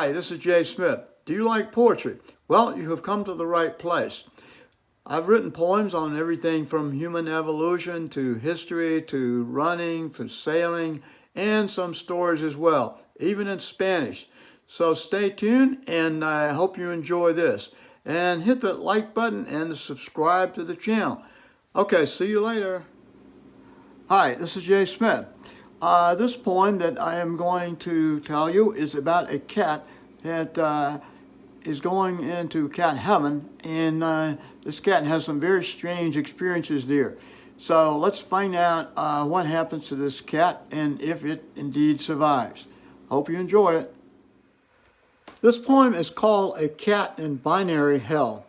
Hi, this is Jay Smith. Do you like poetry? Well, you have come to the right place. I've written poems on everything from human evolution to history to running, for sailing, and some stories as well, even in Spanish. So stay tuned, and I hope you enjoy this. And hit the like button and subscribe to the channel. Okay, see you later. Hi, this is Jay Smith. This poem that I am going to tell you is about a cat that is going into cat heaven, and this cat has some very strange experiences there. So let's find out what happens to this cat and if it indeed survives. Hope you enjoy it. This poem is called A Cat in Binary Hell.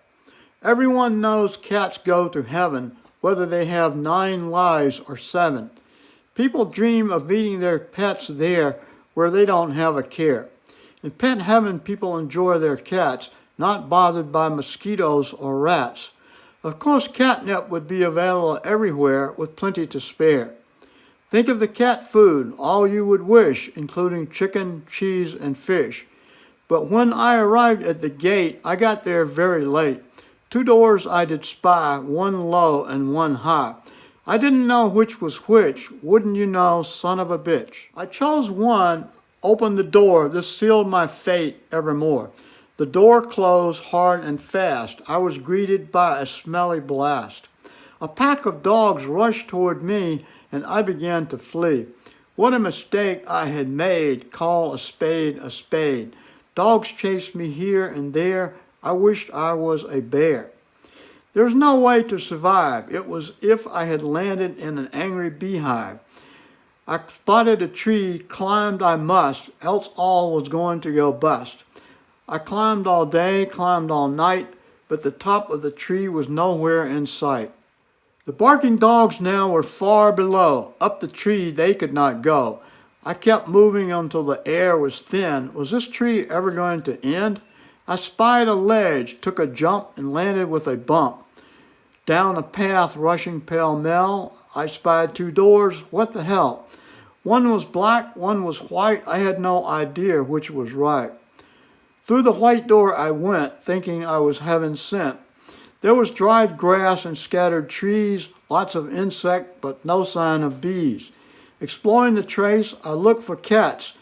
Everyone knows cats go to heaven, whether they have 9 lives or 7. People dream of meeting their pets there where they don't have a care. In pet heaven, people enjoy their cats, not bothered by mosquitoes or rats. Of course, catnip would be available everywhere with plenty to spare. Think of the cat food, all you would wish, including chicken, cheese, and fish. But when I arrived at the gate, I got there very late. 2 doors I did spy, one low and one high. I didn't know which was which, wouldn't you know, son of a bitch. I chose one, opened the door, this sealed my fate evermore. The door closed hard and fast. I was greeted by a smelly blast. A pack of dogs rushed toward me, and I began to flee. What a mistake I had made, call a spade a spade. Dogs chased me here and there. I wished I was a bear. There was no way to survive. It was if I had landed in an angry beehive. I spotted a tree, climbed I must, else all was going to go bust. I climbed all day, climbed all night, but the top of the tree was nowhere in sight. The barking dogs now were far below. Up the tree they could not go. I kept moving until the air was thin. Was this tree ever going to end? I spied a ledge, took a jump, and landed with a bump. Down a path rushing pell-mell, I spied 2 doors. What the hell? One was black, one was white. I had no idea which was right. Through the white door I went, thinking I was heaven sent. There was dried grass and scattered trees, lots of insect, but no sign of bees. Exploring the trace, I looked for cats.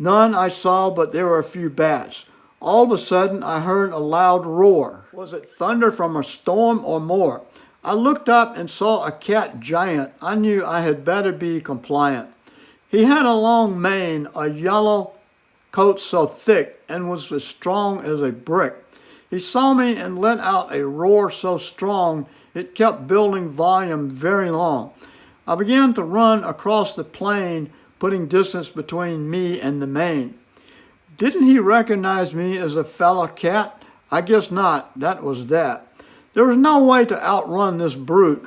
None I saw, but there were a few bats. All of a sudden, I heard a loud roar. Was it thunder from a storm or more? I looked up and saw a cat giant. I knew I had better be compliant. He had a long mane, a yellow coat so thick, and was as strong as a brick. He saw me and let out a roar so strong, it kept building volume very long. I began to run across the plain, putting distance between me and the mane. Didn't he recognize me as a fellow cat? I guess not. That was that. There was no way to outrun this brute.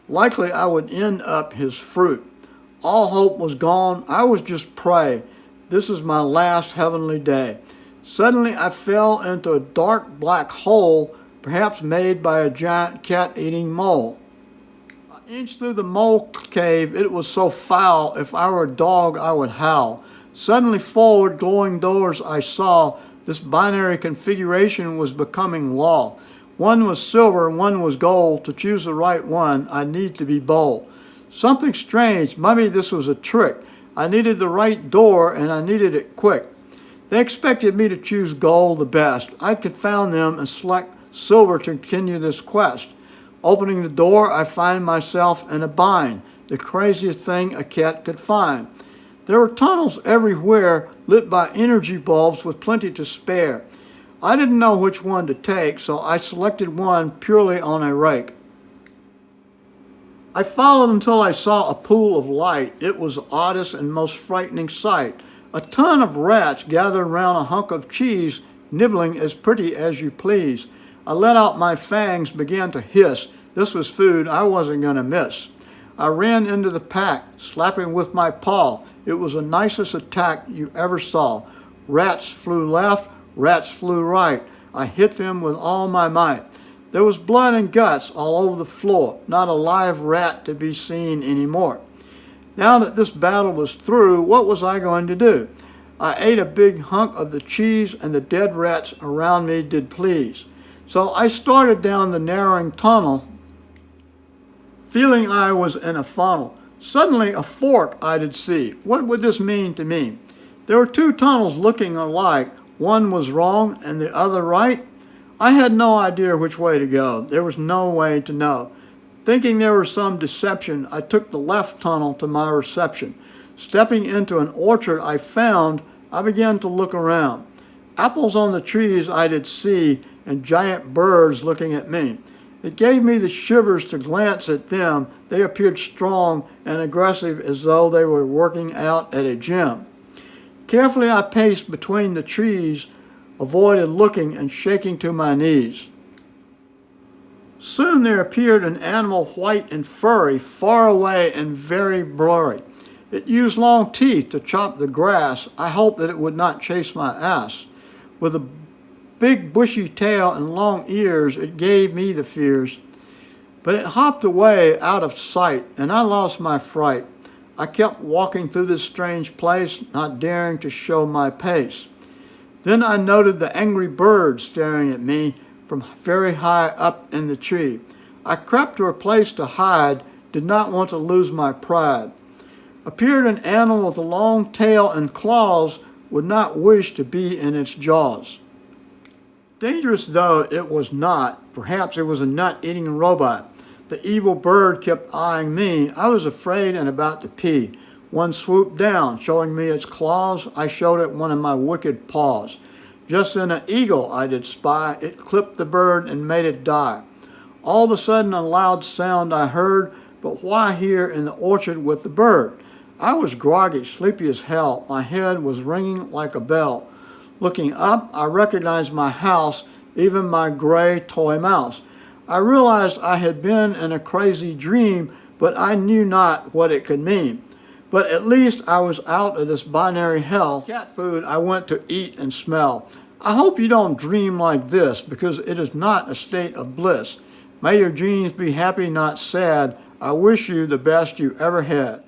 Likely I would end up his fruit. All hope was gone. I was just prey. This is my last heavenly day. Suddenly I fell into a dark black hole, perhaps made by a giant cat-eating mole. I inched through the mole cave. It was so foul, if I were a dog I would howl. Suddenly forward, glowing doors I saw. This binary configuration was becoming law. One was silver, one was gold. To choose the right one, I need to be bold. Something strange, maybe this was a trick. I needed the right door, and I needed it quick. They expected me to choose gold the best. I confound them and select silver to continue this quest. Opening the door, I find myself in a bind, the craziest thing a cat could find. There were tunnels everywhere, lit by energy bulbs with plenty to spare. I didn't know which one to take, so I selected one purely on a rake. I followed until I saw a pool of light. It was the oddest and most frightening sight. A ton of rats gathered around a hunk of cheese, nibbling as pretty as you please. I let out my fangs, began to hiss. This was food I wasn't going to miss. I ran into the pack, slapping with my paw. It was the nicest attack you ever saw. Rats flew left, rats flew right. I hit them with all my might. There was blood and guts all over the floor, not a live rat to be seen anymore. Now that this battle was through, what was I going to do? I ate a big hunk of the cheese, and the dead rats around me did please. So I started down the narrowing tunnel, feeling I was in a funnel. Suddenly a fork I did see. What would this mean to me? There were two tunnels looking alike. One was wrong and the other right. I had no idea which way to go. There was no way to know. Thinking there was some deception, I took the left tunnel to my reception. Stepping into an orchard I found, I began to look around. Apples on the trees I did see, and giant birds looking at me. It gave me the shivers to glance at them. They appeared strong and aggressive, as though they were working out at a gym. Carefully I paced between the trees, avoided looking and shaking to my knees. Soon there appeared an animal white and furry, far away and very blurry. It used long teeth to chop the grass. I hoped that it would not chase my ass. With a big bushy tail and long ears, it gave me the fears. But it hopped away out of sight, and I lost my fright. I kept walking through this strange place, not daring to show my pace. Then I noted the angry bird staring at me from very high up in the tree. I crept to a place to hide, did not want to lose my pride. Appeared an animal with a long tail and claws, would not wish to be in its jaws. Dangerous though it was not, perhaps it was a nut-eating robot. The evil bird kept eyeing me. I was afraid and about to pee. One swooped down, showing me its claws. I showed it one of my wicked paws. Just then an eagle I did spy. It clipped the bird and made it die. All of a sudden a loud sound I heard, but why here in the orchard with the bird? I was groggy, sleepy as hell. My head was ringing like a bell. Looking up, I recognized my house, even my gray toy mouse. I realized I had been in a crazy dream, but I knew not what it could mean. But at least I was out of this binary hell. Cat food I went to eat and smell. I hope you don't dream like this, because it is not a state of bliss. May your dreams be happy, not sad. I wish you the best you ever had.